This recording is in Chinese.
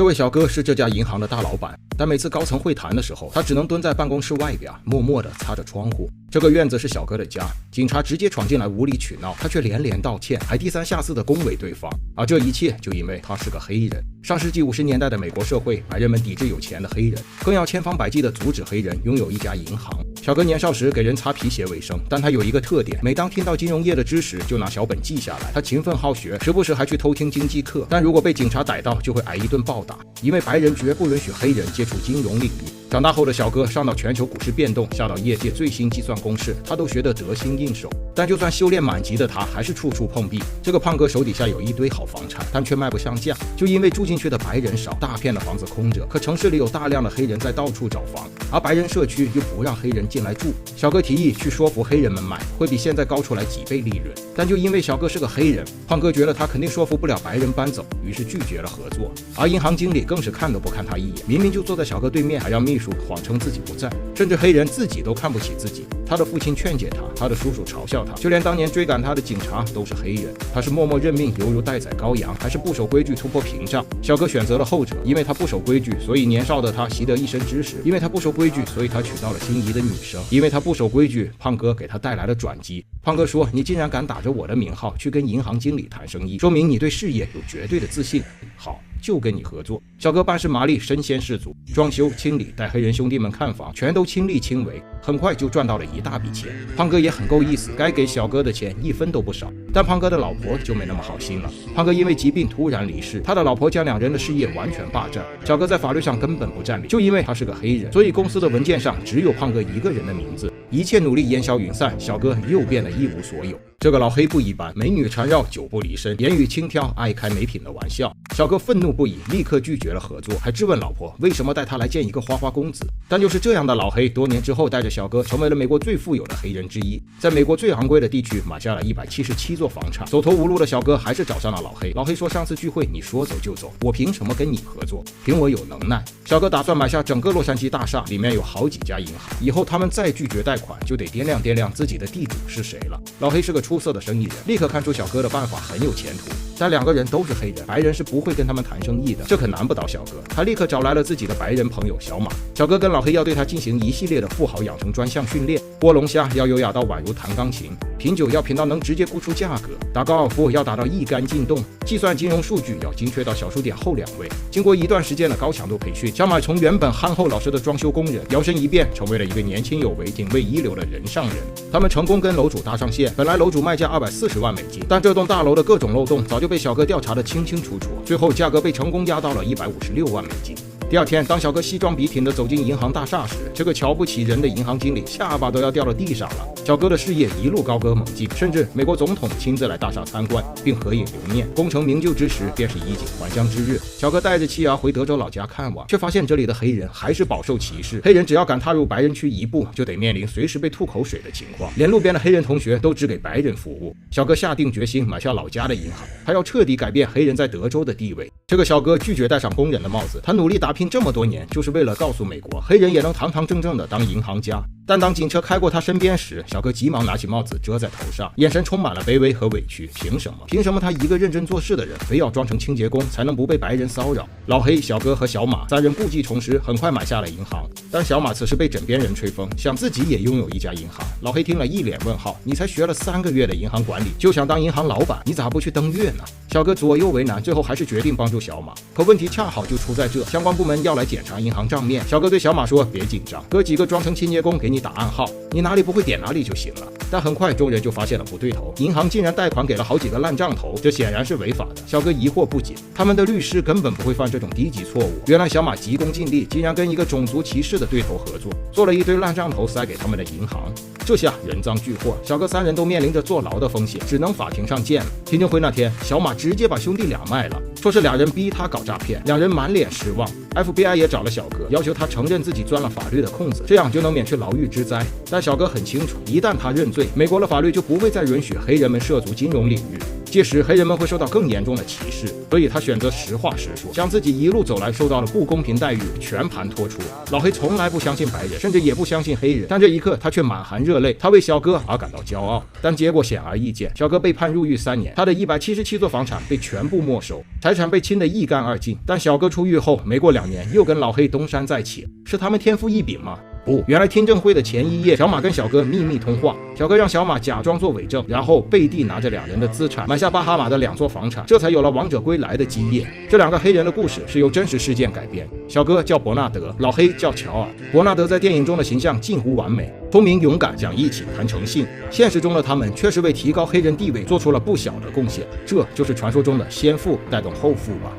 这位小哥是这家银行的大老板，但每次高层会谈的时候，他只能蹲在办公室外边，默默地擦着窗户。这个院子是小哥的家，警察直接闯进来无理取闹，他却连连道歉，还低三下四地恭维对方。而这一切就因为他是个黑人。上世纪50年代的美国社会，白人们抵制有钱的黑人，更要千方百计地阻止黑人拥有一家银行。小哥年少时给人擦皮鞋为生，但他有一个特点，每当听到金融业的知识，就拿小本记下来。他勤奋好学，时不时还去偷听经济课，但如果被警察逮到，就会挨一顿暴打，因为白人绝不允许黑人接触金融领域。长大后的小哥上到全球股市变动，下到业界最新计算公式，他都学得得心应手。但就算修炼满级的他，还是处处碰壁。这个胖哥手底下有一堆好房产，但却卖不上价，就因为住进去的白人少，大片的房子空着。可城市里有大量的黑人在到处找房，而白人社区又不让黑人进来住。小哥提议去说服黑人们买，会比现在高出来几倍利润。但就因为小哥是个黑人，胖哥觉得他肯定说服不了白人搬走，于是拒绝了合作。而银行经理更是看都不看他一眼，明明就坐在小哥对面，还让秘书谎称自己不在，甚至黑人自己都看不起自己。他的父亲劝解他，他的叔叔嘲笑他，就连当年追赶他的警察都是黑人。他是默默认命，犹如待宰羔羊，还是不守规矩突破屏障？小哥选择了后者，因为他不守规矩，所以年少的他习得一身知识；因为他不守规矩，所以他娶到了心仪的女生；因为他不守规矩，胖哥给他带来了转机。胖哥说：“你竟然敢打着我的名号去跟银行经理谈生意，说明你对事业有绝对的自信。好，就跟你合作。”小哥办事麻利，身先士卒，装修、清理、带黑人兄弟们看房，全都亲力亲为，很快就赚到了一大笔钱。胖哥也很够意思，该给小哥的钱一分都不少。但胖哥的老婆就没那么好心了。胖哥因为疾病突然离世，他的老婆将两人的事业完全霸占。小哥在法律上根本不占理，就因为他是个黑人，所以公司的文件上只有胖哥一个人的名字。一切努力烟消云散，小哥又变得一无所有。这个老黑不一般，美女缠绕，久不离身，言语轻佻，爱开没品的玩笑。小哥愤怒不已，立刻拒绝了合作，还质问老婆为什么带他来见一个花花公子。但就是这样的老黑，多年之后带着小哥成为了美国最富有的黑人之一，在美国最昂贵的地区买下了177座房产。走投无路的小哥还是找上了老黑。老黑说：“上次聚会你说走就走，我凭什么跟你合作？凭我有能耐。”小哥打算买下整个洛杉矶大厦，里面有好几家银行，以后他们再拒绝贷款，就得掂量掂量自己的地主是谁了。老黑是个出色的生意人，立刻看出小哥的办法很有前途。但两个人都是黑人，白人是不会跟他们谈生意的，这可难不倒小哥。他立刻找来了自己的白人朋友小马。小哥跟老黑要对他进行一系列的富豪养成专项训练，剥龙虾要优雅到宛如弹钢琴，品酒要品到能直接估出价格，打高尔夫要打到一杆进洞，计算金融数据要精确到小数点后2位。经过一段时间的高强度培训，小马从原本憨厚老实的装修工人摇身一变，成为了一个年轻有为、警卫一流的人上人。他们成功跟楼主搭上线，本来楼主卖价240万美金，但这栋大楼的各种漏洞早就被小哥调查得清清楚楚，最后价格被成功压到了156万美金。第二天，当小哥西装笔挺地走进银行大厦时，这个瞧不起人的银行经理下巴都要掉到地上了。小哥的事业一路高歌猛进，甚至美国总统亲自来大厦参观，并合影留念。功成名就之时，便是衣锦还乡之日。小哥带着妻儿回德州老家看望，却发现这里的黑人还是饱受歧视。黑人只要敢踏入白人区一步，就得面临随时被吐口水的情况，连路边的黑人同学都只给白人服务。小哥下定决心买下老家的银行，他要彻底改变黑人在德州的地位。这个小哥拒绝戴上工人的帽子，他努力打拼这么多年，就是为了告诉美国，黑人也能堂堂正正的当银行家。但当警车开过他身边时，小哥急忙拿起帽子遮在头上，眼神充满了卑微和委屈。凭什么？凭什么他一个认真做事的人，非要装成清洁工才能不被白人骚扰？老黑、小哥和小马三人故技重施，很快买下了银行。但小马此时被枕边人吹风，想自己也拥有一家银行。老黑听了一脸问号：“你才学了3个月的银行管理，就想当银行老板，你咋不去登月呢？”小哥左右为难，最后还是决定帮助小马。可问题恰好就出在这，相关部门要来检查银行账面。小哥对小马说：“别紧张，哥几个装成清洁工给你打暗号，你哪里不会点哪里就行了。”但很快众人就发现了不对头，银行竟然贷款给了好几个烂账头，这显然是违法的。小哥疑惑不解，他们的律师根本不会犯这种低级错误。原来小马急功近利，竟然跟一个种族歧视的对头合作，做了一堆烂账头塞给他们的银行。这下人赃俱获，小哥3人都面临着坐牢的风险，只能法庭上见了。听证会那天，小马直接把兄弟俩卖了，说是2人逼他搞诈骗，两人满脸失望。FBI 也找了小哥，要求他承认自己钻了法律的空子，这样就能免去牢狱之灾。但小哥很清楚，一旦他认罪，美国的法律就不会再允许黑人们涉足金融领域。届时黑人们会受到更严重的歧视，所以他选择实话实说，将自己一路走来受到的不公平待遇全盘托出。老黑从来不相信白人，甚至也不相信黑人，但这一刻他却满含热泪，他为小哥而感到骄傲。但结果显而易见，小哥被判入狱3年，他的177座房产被全部没收，财产被清得一干二净。但小哥出狱后没过2年，又跟老黑东山再起，是他们天赋异禀吗？不，原来听证会的前1夜，小马跟小哥秘密通话，小哥让小马假装做伪证，然后背地拿着2人的资产，买下巴哈马的2座房产，这才有了王者归来的基业。这2个黑人的故事是由真实事件改编，小哥叫伯纳德，老黑叫乔尔。伯纳德在电影中的形象近乎完美，聪明勇敢，讲义气，谈诚信。现实中的他们确实为提高黑人地位做出了不小的贡献，这就是传说中的先富带动后富吧。